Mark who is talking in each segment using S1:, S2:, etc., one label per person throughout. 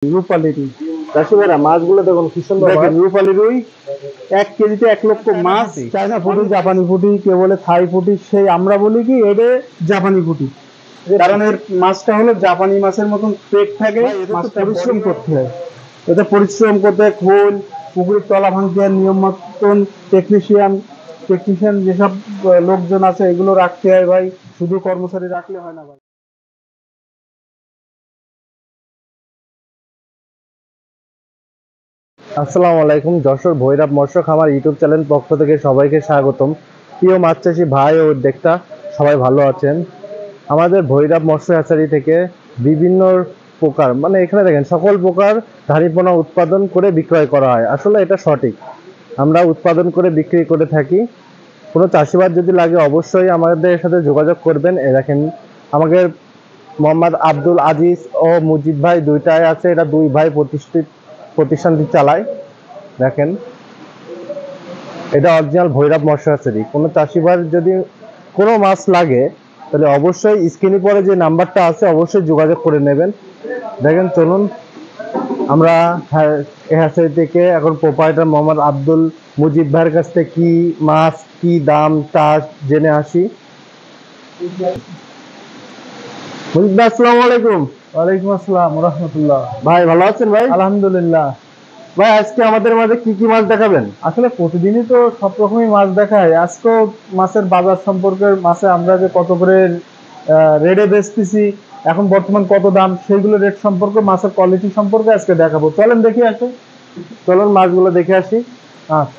S1: রূপালী রুই।
S2: চাষিভাইরা মাছগুলো দেখুন কি সুন্দর
S1: দেখেন রূপালী রুই 1 কেজিতে 1 লক্ষ মাছ। চায়না পুঁটি, জাপানি পুঁটি, কেউ বলে থাই পুঁটি, সেই আমরা বলি কি এটা জাপানি পুঁটি, কারণ এর মাছটা হলো জাপানি মাছের মতন পেট থাকে। মাছটা পরিশ্রম করতে হয়, এতে পরিশ্রম করতে হয়। খোল, পুকুরের তলা ভাঙতে নিয়ম মতন টেকনিশিয়ান যেসব লোকজন আছে এগুলো রাখতে হয় ভাই, শুধু কর্মচারী রাখলে হয় না ভাই।
S2: আসসালামু আলাইকুম, যশোর ভৈরব মৎস্য খামার ইউটিউব চ্যানেল পক্ষ থেকে সবাইকে স্বাগতম। প্রিয় মাছ চাষি ভাই ও উদ্যোক্তা, সবাই ভালো আছেন? আমাদের ভৈরব মৎস্য হ্যাচারি থেকে বিভিন্ন প্রকার, মানে এখানে দেখেন সকল প্রকার ধানীপোনা উৎপাদন করে বিক্রয় করা হয়। আসলে এটা সঠিক, আমরা উৎপাদন করে বিক্রি করে থাকি। কোনো চাষিবাদ যদি লাগে অবশ্যই আমাদের সাথে যোগাযোগ করবেন। দেখেন আমাদের মোহাম্মদ আব্দুল আজিজ ও মুজিব ভাই দুইটাই আছে, এটা দুই ভাই প্রতিষ্ঠানটি চালায়। দেখেন এটা অরিজিনাল ভৈরব মৎস্য হ্যাচারি। কোনো চাষিবার যদি কোনো মাছ লাগে তাহলে অবশ্যই স্ক্রিনে পরে যে নাম্বারটা আছে অবশ্যই যোগাযোগ করে নেবেন। দেখেন চলুন আমরা এই হ্যাচারি থেকে এখন প্রোপাইটার মোহাম্মদ আব্দুল মুজিব ভাইয়ের কাছ থেকে কি মাছ কি দাম তা জেনে আসি। মুজিব ভাই আসসালামু আলাইকুম।
S1: ওয়ালাইকুম আসসালাম রাহমাতুল্লাহ।
S2: ভাই ভালো আছেন ভাই?
S1: আলহামদুলিল্লাহ।
S2: ভাই আজকে আমাদের মাঝে কি কি মাছ দেখাবেন?
S1: আসলে প্রতিদিনই তো সব রকমই মাছ দেখায়, আজকেও মাছের বাজার সম্পর্কে, মাছে আমরা যে কত করে রেটে বেচতেছি, এখন বর্তমান কত দাম, সেইগুলো রেট সম্পর্কে, মাছের কোয়ালিটি সম্পর্কে আজকে দেখাবো। চলেন দেখি আসে।
S2: চলুন মাছগুলো দেখে আসি।
S1: আচ্ছা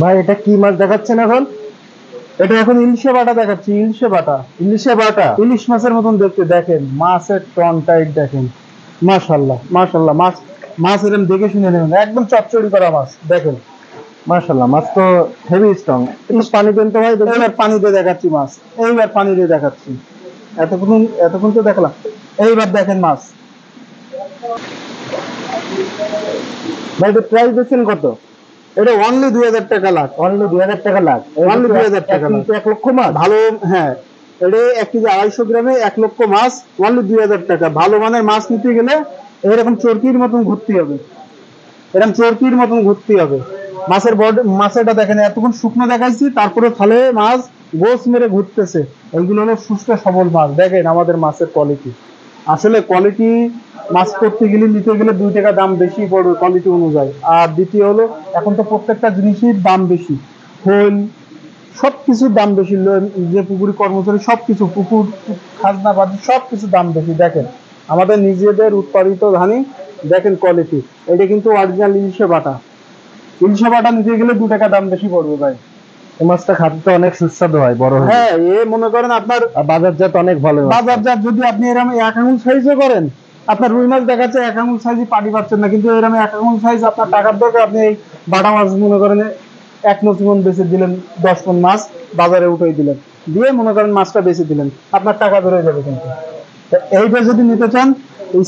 S2: ভাই এটা কি মাছ দেখাচ্ছেন এখন?
S1: এটা এখন ইলিশে বাটা দেখাচ্ছি। ইলিশে বাটা,
S2: ইলিশে বাটা।
S1: ইলিশ মাছের মতন দেখতে। দেখেন মাছের টন টাইট, দেখেন মাশাল্লাহ মাশাল্লাহ। মাছ মাছ এরকম দেখে শুনে নেবেন, একদম চচ্চড়ি করা মাছ। দেখেন
S2: মাশাআল্লাহ, মাছ তো হেভি স্ট্রং। একটু পানি দেন তো ভাই।
S1: এইবার পানি দিয়ে দেখাচ্ছি মাছ, এইবার পানি দিয়ে দেখাচ্ছি। এতক্ষণ তো দেখলাম, এইবার দেখেন মাছ।
S2: ভাই এটা প্রাইস দিচ্ছেন কত?
S1: এটা অনলি 2000 টাকা লাখ।
S2: অনলি 2000 টাকা লাখ।
S1: অনলি 2000 টাকা লাখ।
S2: 1 লক্ষ মাছ।
S1: ভালো, হ্যাঁ, এটা 1 কেজি 250 গ্রামে 1 লক্ষ মাছ, অনলি 2000 টাকা। ভালো মানের মাছ নিতে গেলে এরকম চরকির মতন ঘুরতে হবে, এরকম চরকির মতন ঘুরতে হবে। মাছের বডি, মাছেরটা দেখেন এতক্ষণ শুকনো দেখাইছি, তারপরে থালে মাছ গোস মেরে ঘুরতেছে। এইগুলো হলো সুস্থ সবল মাছ। দেখেন আমাদের মাছের কোয়ালিটি, আসলে কোয়ালিটি মাছ করতে গেলে, নিতে গেলে 2 টাকা দাম বেশি পড়বে কোয়ালিটি অনুযায়ী। আর দ্বিতীয় হলো এখন তো প্রত্যেকটা জিনিসের দাম বেশি, খোল সবকিছুর দাম বেশি। যে পুকুরি কর্মচারী সবকিছু, পুকুর খাজনা বাজি সবকিছুর দাম বেশি। দেখেন আমাদের নিজেদের উৎপাদিত ধানি, দেখেন কোয়ালিটি। এটা কিন্তু অরিজিনাল ইলিশে বাটা। ইলিশে বাটা নিতে গেলে 2 টাকা দাম বেশি পড়বে ভাই।
S2: এই মাছটা খাতে তো অনেক সুস্বাদু হয়, বড় হয়।
S1: হ্যাঁ, এ মনে করেন আপনার
S2: বাজারজাত অনেক ভালো।
S1: বাজারজাত যদি আপনি এরকম 1 আঙুল সাইজে করেন, আপনার রুই মাছ দেখাচ্ছে 1 আঙুল সাইজই পাটি পাচ্ছেন না, কিন্তু এরকম 1 আঙুল সাইজ আপনার টাকার দরকার। আপনি এই বাটা মাছ মনে করেন 1 মন বেচে দিলেন, 10 মন মাছ বাজারে উঠে দিলেন, দিয়ে মনে করেন মাছটা বেচে দিলেন, আপনার টাকা বেরোয় যাবে। কিন্তু এইটা যদি নিতে চান,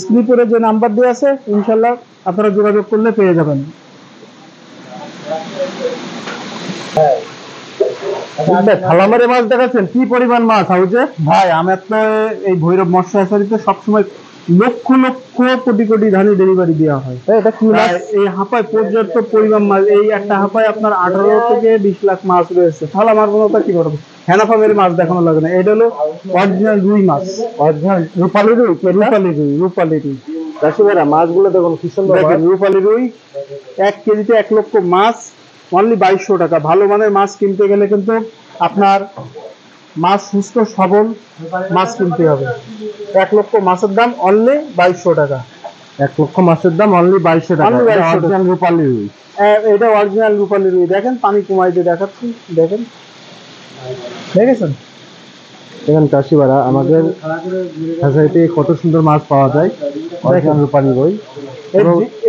S1: স্ক্রিনে পরে যে নাম্বার দেওয়া আছে ইনশাল্লাহ আপনারা যোগাযোগ করলে পেয়ে যাবেন।
S2: খালামারে মাছ দেখাচ্ছেন, কি পরিমাণ মাছ হাউজে?
S1: ভাই আমার তো এই ভৈরব মৎস্য হ্যাচারিতে সবসময় লক্ষ লক্ষ কোটি কোটি ধানি ডেলিভারি দেওয়া হয়।
S2: এটা কি মাছ?
S1: এই হাঁপায় পর্যাপ্ত পরিমাণ মাছ, এই একটা হাঁপায় আপনার 18 থেকে 20 লাখ মাছ রয়েছে। তাহলে আমার কোনো কি করবো, হেনাফা মেরে মাছ দেখানো লাগে না। এটা হলো অরিজিনাল রুই মাছ,
S2: অরিজিনাল রূপালী রুই।
S1: রূপালী রুই, রূপালী রুই।
S2: চাষিভাইরা মাছগুলো দেখুন কি সুন্দর।
S1: দেখেন রূপালী রুই 1 কেজিতে 1 লক্ষ মাছ, অনলি 2200 টাকা। ভালো মানের মাছ কিনতে গেলে কিন্তু আপনার মাছ সুস্থ সবল মাছ কিনতে হবে। 1 লক্ষ মাছের দাম অনলি 2200 টাকা।
S2: 1 লক্ষ মাছের দাম অনলি 2200 টাকা। অরিজিনাল রূপালী রুই।
S1: এটা অরিজিনাল রূপালী রুই। দেখেন পানি কমাই দিয়ে দেখাচ্ছি, দেখেন, দেখেছেন?
S2: দেখেন চাষিভাইরা আমাদের হ্যাচারিতে কত সুন্দর মাছ পাওয়া যায়। অরিজিনাল রূপালী রুই।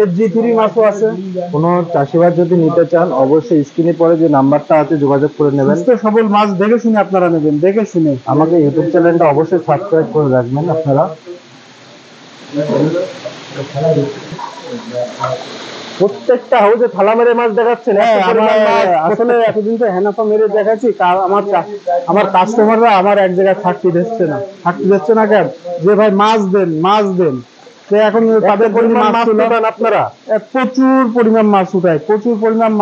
S1: এর জি3 মাছও আছে।
S2: কোনো চাষিভাই যদি নিতে চান অবশ্যই স্ক্রিনে পরে যে নাম্বারটা আছে যোগাযোগ করে নেবেন।
S1: সুস্থ সবল মাছ দেখে শুনে আপনারা নেবেন, দেখে শুনে।
S2: আমাকে ইউটিউব চ্যানেলটা অবশ্যই সাবস্ক্রাইব করে রাখবেন আপনারা। প্রত্যেকটা হাউজে থালা মেরে মাছ দেখাচ্ছেন, এত পরিমাণ মাছ।
S1: আসলে এতদিন তো হেনাফা মেরে দেখাচ্ছি, আমার কাস্টমাররা আমার এক জায়গায় থাকতে দিচ্ছে না কেন, যে ভাই মাছ দেন মাছ দেন। তো এখন তাদের
S2: পরিমাণ মাছ
S1: তুলে
S2: উঠান আপনারা?
S1: প্রচুর পরিমাণ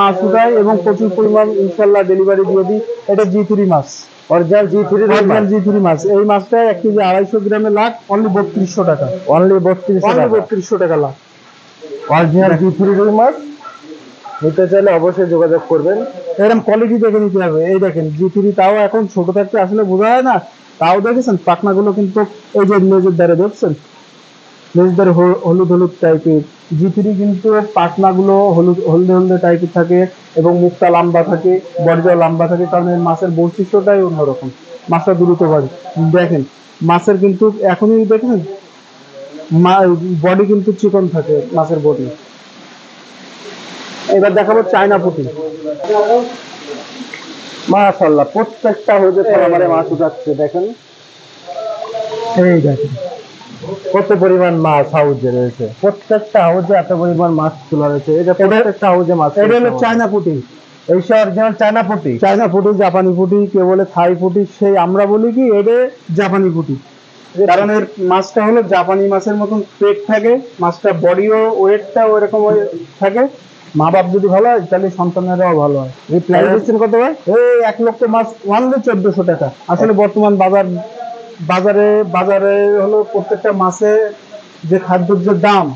S1: মাছ উঠায় এবং প্রচুর পরিমাণ ইনশাল্লাহ ডেলিভারি দিয়ে দিই। এটা G3 মাছ,
S2: অরিজিনাল
S1: G3 মাছ। এই মাছটা 1 কেজি 250 গ্রামে লাখ অনলি 3200 টাকা,
S2: অনলি 3200
S1: টাকা লাখ।
S2: অরিজিনাল G3 রুই মাছ নিতে চাইলে অবশ্যই যোগাযোগ করবেন।
S1: এরকম কোয়ালিটি দেখে নিতে হবে। এই দেখেন G3, তাও এখন ছোট থাকতে আসলে বোঝা যায় না, তাও দেখেছেন পাখনাগুলো কিন্তু এই যে লেজের ধারে দেখছেন, লেজের ধারে হলুদ টাইপের। G3 কিন্তু পাখনাগুলো হলদে টাইপের থাকে এবং মুখটা লম্বা থাকে, বডিটাও লম্বা থাকে, কারণ এই মাছের বৈশিষ্ট্যটাই অন্যরকম, মাছটা দ্রুত বাড়ে। দেখেন মাছের কিন্তু এখনই দেখেন বডি কিন্তু চিকন থাকে মাছের বডি। এবার দেখাবো চায়না পুঁটি।
S2: মাশাআল্লাহ, প্রত্যেকটা হাউজে থালা মেরে মাছ উঠাচ্ছে। দেখেন,
S1: এই দেখেন
S2: কত পরিমাণ মাছ হাউজে রয়েছে। প্রত্যেকটা হাউজে এত পরিমাণ মাছ তোলা রয়েছে। এটা প্রত্যেকটা হাউজে মাছ।
S1: এটা হলো চায়না পুঁটি।
S2: এই সে অরিজিনাল চায়না পুঁটি।
S1: জাপানি পুঁটি, কেউ বলে থাই পুঁটি, সেই আমরা বলি কি এটা জাপানি পুঁটি, কারণ এর মাছটা হলো জাপানি মাছের মতন পেট থাকে, মাছটা বডিও ওয়েটটা ওইরকম থাকে। মা বাপ যদি ভালো হয় তাহলে সন্তানেরাও ভালো হয়।
S2: প্রাইস দিচ্ছেন কত ভাই?
S1: এই 1 লক্ষ মাছ অনলি 1400 টাকা। আসলে বর্তমান বাজারে হলো প্রত্যেকটা মাছে যে খাদ্যের যে দাম,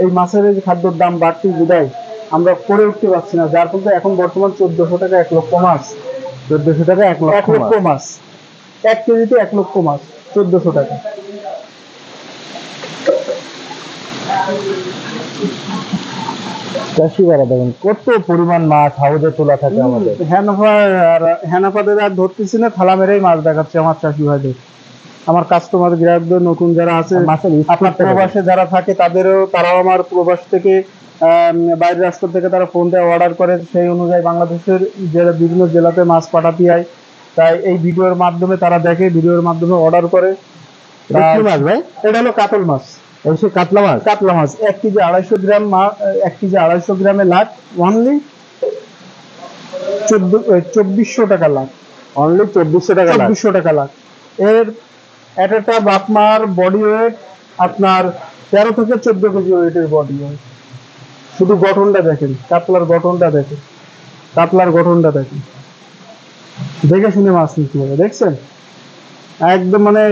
S1: এই মাছের যে খাদ্যের দাম বাড়তি বিদায় আমরা করে উঠতে পারছি না, যার ফলে এখন বর্তমান 1400 টাকা 1 লক্ষ মাছ।
S2: 1400 টাকা 1 লক্ষ
S1: মাছ, 1 কেজিতে 1 লক্ষ মাছ 1400 টাকা।
S2: চাষিরা দেখেন কত পরিমাণ মাছ হাউজে তোলা থাকে। আমাদের
S1: হেনাফাদের আর ধরতেছি না, থালা মেরেই মাছ দেখাচ্ছে আমার চাষি ভাইদের, আমার কাস্টমার গ্রাহকদের নতুন যারা আছে, আপনার প্রবাসে যারা থাকে তারাও আমার প্রবাস থেকে বাইরের রাষ্ট্র থেকে তারা ফোন দিয়ে অর্ডার করে, সেই অনুযায়ী বাংলাদেশের বিভিন্ন জেলাতে মাছ পাঠাতে হয়। তাই এই ভিডিওর মাধ্যমে তারা দেখে, ভিডিওর মাধ্যমে অর্ডার করে।
S2: মাছ ভাই,
S1: এটা হলো কাতল মাছ,
S2: অবশ্যই কাতলা মাছ।
S1: 1 কেজি 250 গ্রাম 1 কেজি 250 গ্রামে লাখ অনলি 2400 টাকা লাখ,
S2: অনলি 2400 টাকা
S1: লাখ। এর একটা বাপমার বডি ওয়েট আপনার 13 থেকে 14 কেজি ওয়েটের বডি ওয়েট। শুধু গঠনটা দেখেন, কাতলার গঠনটা দেখে দেখে শুনে মাছ নিতে হবে। দেখছেন একদম মানে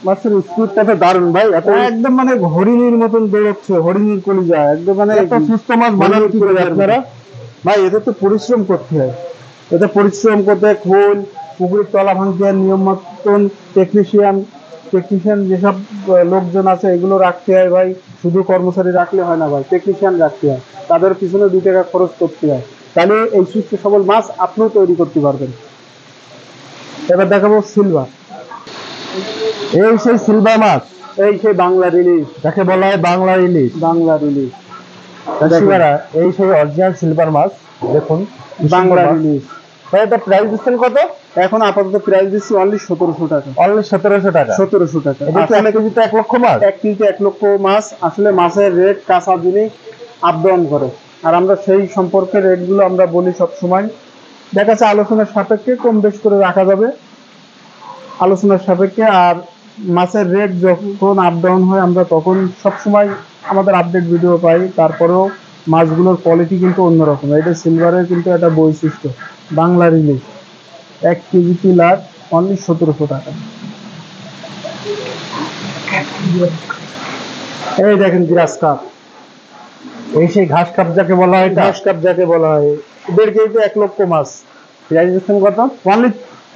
S1: মাছের স্পিডটা তো দারুণ ভাই, একদম মানে হরিণীর মতন বেরোচ্ছে, হরিণীর কলিজা একদম, মানে
S2: এত সুস্থ মাছ বানান কি করে আপনারা
S1: ভাই? এদের তো পরিশ্রম করতে হয়, পরিশ্রম করতে খোল পুকুরের তলা ভাঙতে হয়, নিয়ম মতন টেকনিশিয়ান যেসব লোকজন আছে এগুলো রাখতে হয় ভাই। শুধু কর্মচারী রাখলে হয় না ভাই, টেকনিশিয়ান রাখতে হয়, তাদের পিছনে 2 টাকা খরচ করতে হয়, তাহলে এই সুস্থ সবল মাছ আপনিও তৈরি করতে পারবেন। এবার দেখাবো সিলভার।
S2: এই সেই সিলভার মাছ,
S1: এই সেই বাংলার ইলিশ,
S2: যাকে বলা হয় বাংলার ইলিশ। এই সেই অরিজিনাল সিলভার মাছ। দেখুন
S1: বাংলার ইলিশ।
S2: ভাই এটা প্রাইস দিচ্ছেন কত?
S1: এখন আপাতত প্রাইস দিচ্ছি অনলি 1700 টাকা।
S2: অনলি 1700 টাকা।
S1: 1700 টাকা।
S2: এটা কি 1 কেজিতে 1 লক্ষ মাছ?
S1: 1 কেজিতে 1 লক্ষ মাছ। আসলে মাছের রেট কাঁচা জিনিস আপ ডাউন করে, আর আমরা সেই সম্পর্কে রেটগুলো আমরা বলি সব সময়। দেখা যাচ্ছে আলোচনার সাপেক্ষে কম বেশ করে রাখা যাবে, আলোচনার সাপেক্ষে। আর মাছের রেট যখন আপ ডাউন হয় আমরা তখন সবসময় আমাদের আপডেট ভিডিও পাই। তারপরেও মাছগুলোর কোয়ালিটি কিন্তু অন্যরকম। এটা সিলভারের কিন্তু একটা বৈশিষ্ট্য। বাংলার ইলিশ 1 কেজিতে লাখ অনলি 1700 টাকা। এই দেখেন গ্রাস কাপ,
S2: এই সেই ঘাস কাপ যাকে বলা হয়।
S1: 1.5 কেজিতে 1 লক্ষ মাছ।
S2: প্রাইস দিচ্ছেন কত?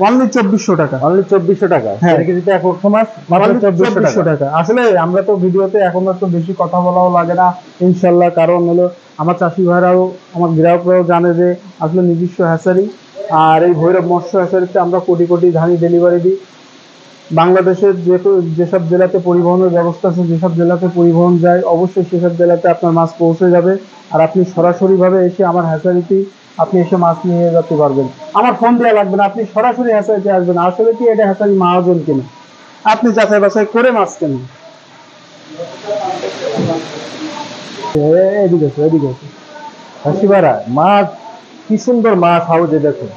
S1: অনলি 2400 টাকা।
S2: অনলি 2400 টাকা। 1 কেজিতে 1 লক্ষ মাছ মাত্র 2400 টাকা।
S1: আসলে আমরা তো ভিডিওতে এখন তো বেশি কথা বলাও লাগে না ইনশাল্লাহ, কারণ হলো আমার চাষি ভাইরাও আমার গ্রাহকরাও জানে যে আসলে নিজস্ব হ্যাচারি, আর এই ভৈরব মৎস্য হ্যাচারিতে আমরা কোটি কোটি ধানি ডেলিভারি দিই। বাংলাদেশের যেসব জেলাতে পরিবহনের ব্যবস্থা আছে, যেসব জেলাতে পরিবহন যায়, অবশ্যই সেসব জেলাতে আপনার মাছ পৌঁছে যাবে, আর আপনি সরাসরিভাবে এসে আমার হ্যাচারিতে আপনি এসে মাছ নিয়ে যেতে পারবেন। আমার ফোন দেওয়া লাগবে না, আপনি সরাসরি হ্যাচারিতে আসবেন। আসলে কি এটা হ্যাচারি মহাজন কিনা, আপনি যাচাই বাছাই করে মাছ কেনেন। এদিকে
S2: হাসি ভাড়া মাছ, কি সুন্দর মাছ হাউজে, দেখুন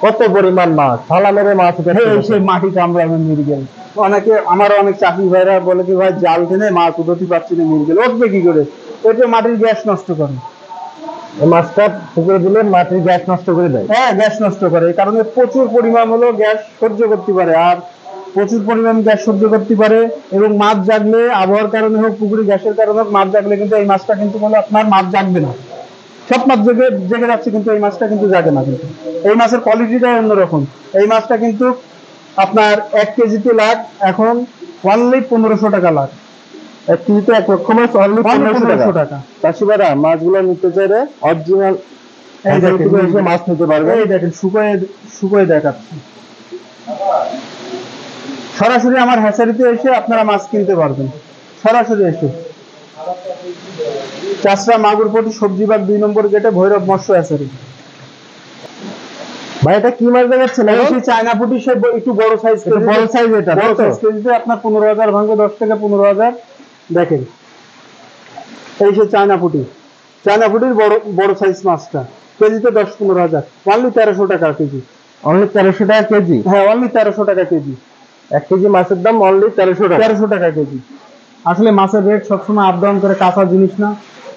S2: কত পরিমাণ মাছ, থালা মেরে মাছ উঠাচ্ছে।
S1: এই সেই মাটি কামড়ানো মৃগেল। অনেকে আমারও অনেক চাকরি ভাইরা বলে কি ভাই জাল টেনে মাছ উঠতে পারছি না, মৃগেল উঠবে কি করে? ওইটা মাটির গ্যাস নষ্ট করে।
S2: এই মাছটা পুকুরে দিলে মাটির গ্যাস নষ্ট করে দেয়।
S1: হ্যাঁ, গ্যাস নষ্ট করে, এই কারণে প্রচুর পরিমাণ হলো গ্যাস সহ্য করতে পারে, আর প্রচুর পরিমাণ গ্যাস সহ্য করতে পারে। এবং মাছ জাগলে, আবহাওয়ার কারণে হোক, পুকুরে গ্যাসের কারণে হোক, মাছ জাগলে কিন্তু এই মাছটা কিন্তু হলো আপনার মাছ জাগবে না। সব মাছ জেগে জেগে যাচ্ছে, কিন্তু এই মাছটা কিন্তু জাগে না। কিন্তু এই মাছের কোয়ালিটিটা অন্যরকম। এই মাছটা কিন্তু আপনার 1 কেজিতে লাখ, এখন অনলি 1500 টাকা লাখ।
S2: 1 কেজিতে 1 লক্ষ মাছ অনলি 1500 টাকা। চাষি ভাড়া মাছগুলো নিতে চাইলে অরিজিনাল
S1: এই দেখেন
S2: এসে মাছ নিতে পারবে।
S1: এই দেখেন শুকোয় শুকোয় দেখাচ্ছি। সরাসরি আমার হ্যাচারিতে এসে আপনারা মাছ কিনতে পারবেন, সরাসরি এসে। চাষরা মাগুরপটি সবজি বাগ 2 নম্বর গেটে, ভৈরব মৎস্য হ্যাচারি।
S2: ভাই এটা কি মাছ দেখাচ্ছেন?
S1: সেই চায়না পুঁটি, সে একটু বড় সাইজ,
S2: বড় সাইজ, এটা
S1: বড় সাইজ কেজিতে আপনার 15,000 ভাঙবে, 10 থেকে 15,000। দেখেন এই সেই চায়না পুঁটি, চায়না পুঁটির বড় বড় সাইজ মাছটা কেজিতে 10-15,000, অনলি 1300 টাকা কেজি।
S2: অনলি 1300 টাকা কেজি?
S1: হ্যাঁ, অনলি 1300 টাকা কেজি।
S2: 1 কেজি মাছের দাম অনলি 1300 টাকা।
S1: 1300 টাকা কেজি। আসলে মাছের রেট সবসময় আপ ডাউন করে, কাঁচা জিনিস না।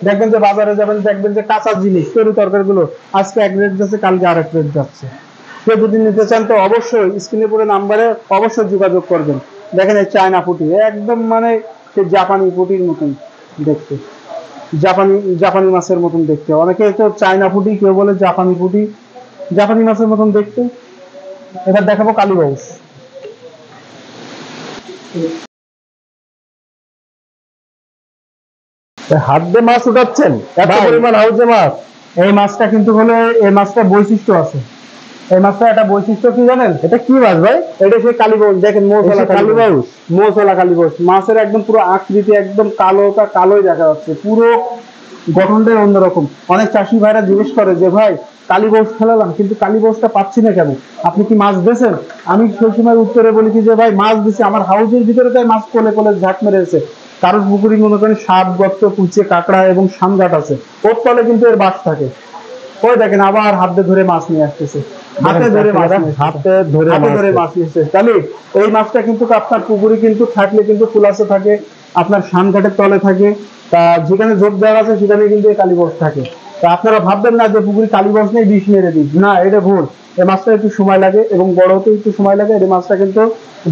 S1: দেখবেন যে বাজারে যাবেন, দেখবেন যে কাঁচা জিনিস তরি তরকারি গুলো আজকে এক রেট যাচ্ছে, কালকে আরেক রেট যাচ্ছে। কেউ যদি নিতে চান তো অবশ্যই স্ক্রিনে পড়ে নাম্বারে অবশ্যই যোগাযোগ করবেন। দেখেন এই চায়না পুঁটি একদম মানে সে জাপানি পুঁটির মতন দেখতে, জাপানি জাপানি মাছের মতন দেখতে। অনেকে তো চায়না পুঁটি, কেউ বলে জাপানি পুঁটি, জাপানি মাছের মতন দেখতে। এবার দেখাবো কালীবাউস।
S2: হাত দিয়ে মাছ উঠাচ্ছেন, এত পরিমাণ হাউজে মাছ?
S1: এই মাছটা কিন্তু হলো, এই মাছটা বৈশিষ্ট্য আছে। এই মাছটা একটা বৈশিষ্ট্য কি জানেন?
S2: এটা কি মাছ ভাই?
S1: এটা সেই কালীবাউস। দেখেন মৌসলা
S2: কালীবাউস,
S1: মৌসলা কালীবাউস মাছের একদম পুরো আকৃতি একদম কালোটা কালোই দেখা যাচ্ছে, পুরো গঠনটাই অন্যরকম। অনেক চাষি ভাইরা জিজ্ঞেস করে যে ভাই কালীবাউস ফেলালাম কিন্তু কালীবাউসটা পাচ্ছি না কেন, আপনি কি মাছ দিয়েছেন? আমি সেই সময় উত্তরে বলি কি যে ভাই মাছ দিছি, আমার হাউজের ভিতরে তাই মাছ কোলে কোলে ঝাঁক মেরেছে। কারোর পুকুরি মনে করেন সাপ, গর্ত, কুচে, কাঁকড়া এবং সামঘাট আছে, ওর তলে কিন্তু এর বাস থাকে। ওই দেখেন আবার হাতে ধরে মাছ নিয়ে আসতেছে, হাতে ধরে মাছ নিয়ে আসছে। তাহলে এই মাছটা কিন্তু আপনার পুকুরে কিন্তু থাকলে কিন্তু কুলাসে থাকে, আপনার সামঘাটের তলে থাকে, তা যেখানে ঝোপ দেওয়া আছে সেখানে কিন্তু এই কালীবাউস থাকে। তা আপনারা ভাববেন না যে পুকুরে কালীবাউস নেই, বিষ মেরে দিই, না, এটা ভুল। এই মাছটা একটু সময় লাগে এবং বড় হতে একটু সময় লাগে। এই মাছটা কিন্তু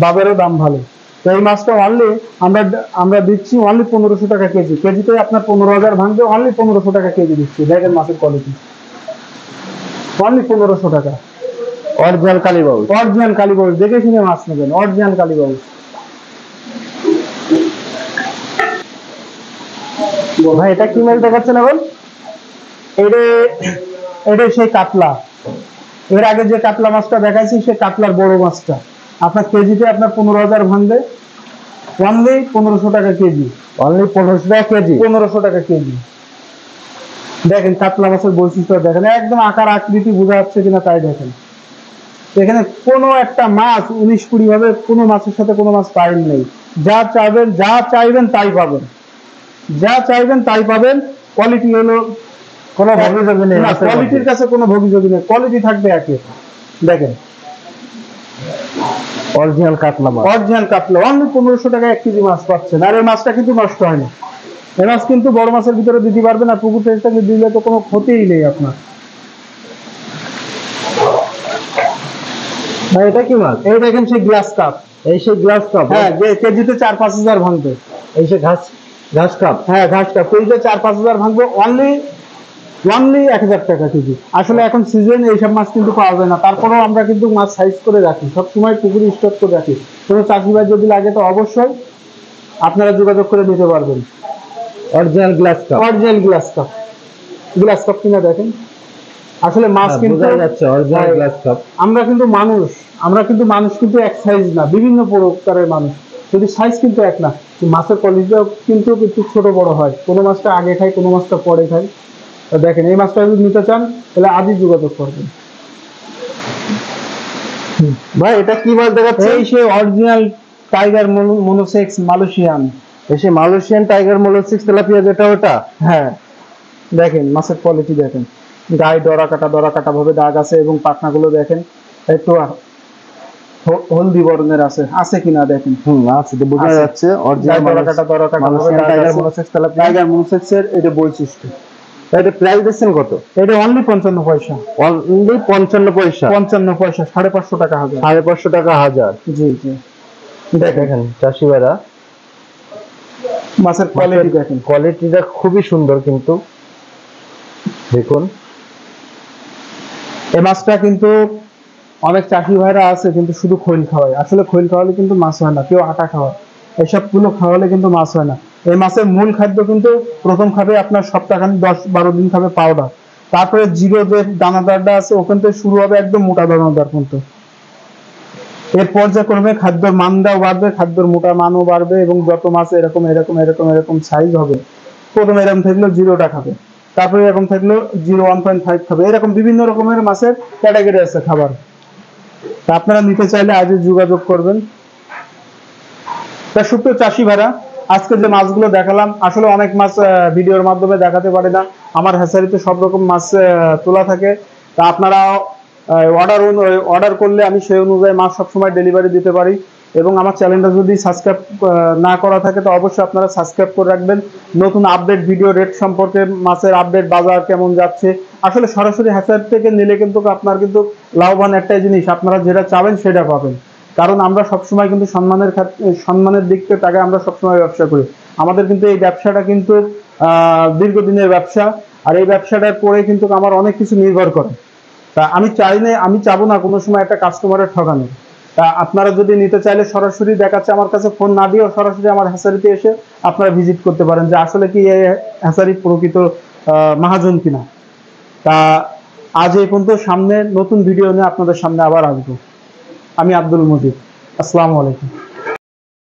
S1: বাজারেও দাম ভালো। তো এই মাছটা অনলি আমরা দিচ্ছি অনলি 1500 টাকা কেজি। কেজিতে আপনার 15,000 ভাঙবে, অনলি 1500 টাকা কেজি দিচ্ছি। দেখেন মাছের কোয়ালিটি, অনলি 1500 টাকা।
S2: অরিজিনাল কালীবাউস,
S1: অরিজিনাল কালীবাউস, দেখে শুনে মাছ নেবেন, অরিজিনাল কালীবাউস।
S2: ভাই এটা কি মাছ দেখাচ্ছেন এখন?
S1: এটা সেই কাতলা। এর আগে যে কাতলা মাছটা দেখাইছি সে কাতলার বড় মাছটা আপনার কেজিতে আপনার 15,000 ভাঙবে, অনলি 1500 টাকা কেজি।
S2: অনলি 1500 টাকা কেজি?
S1: 1500 টাকা কেজি। দেখেন কাতলা মাছের বৈশিষ্ট্য দেখেন, একদম আকার আকৃতি বোঝা যাচ্ছে কিনা তাই দেখেন। এখানে কোনো একটা মাছ 19-20 ভাবে কোনো মাছের সাথে কোনো মাছ পাইল নেই। যা চাইবেন তাই পাবেন, যা চাইবেন তাই পাবেন। কোয়ালিটি হলো
S2: কোনো ভোগীযোগী নেই,
S1: কোয়ালিটির কাছে কোনো ভোগীযোগী নেই, কোয়ালিটি থাকবে একই। দেখেন
S2: অরিজিনাল কাতলা মাছ,
S1: অরিজিনাল কাতলা, অনলি 1500 টাকা 1 কেজি মাছ পাচ্ছেন। আর এই মাছটা কিন্তু নষ্ট হয় না। এই মাছ কিন্তু বড় মাছের ভিতরে দিতে পারবেন, আর পুকুর থেকে দিলে তো কোনো ক্ষতিই নেই আপনার।
S2: ভাই এটা কি মাছ?
S1: এই দেখেন সেই গ্লাস কাপ।
S2: এই সেই গ্লাস কাপ?
S1: হ্যাঁ, কেজিতে 4-5 হাজার ভাঙবে।
S2: এই সে ঘাস কাপ?
S1: হ্যাঁ, ঘাস কাপ কেজিতে 4-5 হাজার ভাঙবে, অনলি 1000 টাকা কেজি। আসলে এখন সিজন, এইসব মাছ কিন্তু পাওয়া যায় না, তারপরেও আমরা কিন্তু মাছ সাইজ করে রাখি, সবসময় পুকুরে স্টক করে রাখি। কোনো চাষি ভাই যদি লাগে তো অবশ্যই আপনারা যোগাযোগ করে নিতে পারবেন।
S2: Original glass cup,
S1: original glass cup, glass cup কিনা দেখেন। আসলে মাছ কিন্তু
S2: যাচ্ছে অরিজিনাল গ্লাস কাপ।
S1: আমরা কিন্তু মানুষ কিন্তু এক সাইজ না, বিভিন্ন প্রকারের মানুষ, যদি সাইজ কিন্তু এক না। মাছের কোয়ালিটিও কিন্তু একটু ছোট বড় হয়, কোনো মাছটা আগে খায়, কোনো মাছটা পরে খায়। তো দেখেন এই মাছটা যদি নিতে চান তাহলে আজই যোগাযোগ করবেন।
S2: ভাই এটা কি মাছ দেখাচ্ছে?
S1: এই সে অরিজিনাল টাইগার মোনোসেক্স মালয়েশিয়ান।
S2: এই সে মালয়েশিয়ান টাইগার মোনোসেক্স তেলাপিয়া, যেটা ওটা?
S1: হ্যাঁ, দেখেন মাছের কোয়ালিটি দেখেন, গায়ে দরা কাটা ভাবে দাগ আছে এবং পাখনাগুলো দেখেন একটু হলদি বর্ণের আছে কিনা দেখেন।
S2: আছে, তো বোঝা
S1: আছে।
S2: যাচ্ছে
S1: গায়ে
S2: অরিজিনাল
S1: দরা কাটা ভাবে দাগ
S2: টাইগার
S1: আছে।
S2: Monosex tilapia.
S1: টাইগার মনোসেক্সের এটা বৈশিষ্ট্য।
S2: এটা প্রাইস দিচ্ছেন কত?
S1: এটা অনলি 55 পয়সা।
S2: অনলি 55 পয়সা।
S1: 55 পয়সা, 550 টাকা হাজার।
S2: 550 টাকা হাজার।
S1: জি জি। দেখেন
S2: দেখেন চাষি ভাইরা,
S1: মাছের কোয়ালিটি দেখেন।
S2: কোয়ালিটিটা খুবই সুন্দর কিন্তু দেখুন।
S1: এই মাছটা কিন্তু অনেক চাষি ভাইরা আছে কিন্তু শুধু খৈল খাওয়ায়, আসলে খৈল খাওয়ালে কিন্তু মাছ হয় না, কেউ আটা খাওয়ায়, এসব গুলো খাওয়ালে কিন্তু মাছ হয় না। এই মাছের মূল খাদ্য কিন্তু প্রথম খাবে আপনার সপ্তাহখানি 10-12 দিন খাবে পাউডার, তারপরে জিরো যে দানাদারটা আছে ওখান থেকে শুরু হবে একদম মোটা দানাদার কিন্তু। এর পর্যায়ক্রমে খাদ্যের মানটাও বাড়বে, খাদ্যের মোটা মানও বাড়বে এবং যত মাছ এরকম এরকম এরকম এরকম সাইজ হবে, প্রথমে এরকম থাকলো 0টা খাবে, তারপরে এরকম থাকলো 0.1.5 খাবে, এরকম বিভিন্ন রকমের মাছের ক্যাটাগরি আছে খাবার। তা আপনারা নিতে চাইলে আজই যোগাযোগ করবেন। তা সুপ্রিয় চাষি ভাইরা, আজকে যে মাছগুলো দেখালাম আসলে অনেক মাছ ভিডিওর মাধ্যমে দেখাতে পারি না, আমার হ্যাচারিতে সব রকম মাছ তোলা থাকে। তা আপনারা অর্ডার করলে আমি সেই অনুযায়ী মাছ সবসময় ডেলিভারি দিতে পারি। এবং আমার চ্যানেলটা যদি সাবস্ক্রাইব না করা থাকে তো অবশ্যই আপনারা সাবস্ক্রাইব করে রাখবেন। নতুন আপডেট ভিডিও, রেট সম্পর্কে, মাছের আপডেট, বাজার কেমন যাচ্ছে, আসলে সরাসরি হ্যাচারি থেকে নিলে কিন্তু আপনার কিন্তু লাভবান একটাই জিনিস, আপনারা যেটা চাবেন সেটা পাবেন। কারণ আমরা সবসময় কিন্তু সম্মানের দিক থেকে তাকে আমরা সবসময় ব্যবসা করি। আমাদের কিন্তু এই ব্যবসাটা কিন্তু দীর্ঘদিনের ব্যবসা, আর এই ব্যবসাটার পরে কিন্তু আমার অনেক কিছু নির্ভর করে। তা আমি চাবো না কোনো সময় একটা কাস্টমারের ঠকানো। তা আপনারা যদি নিতে চাইলে সরাসরি দেখাচ্ছে আমার কাছে ফোন না দিয়েও সরাসরি আমার হ্যাচারিতে এসে আপনারা ভিজিট করতে পারেন যে আসলে কি এই হ্যাচারি প্রকৃত মহাজন কিনা। তা আজ এই পর্যন্ত, সামনে নতুন ভিডিও নিয়ে আপনাদের সামনে আবার আসবো। আমি আব্দুল মজিদ, আসসালামু আলাইকুম।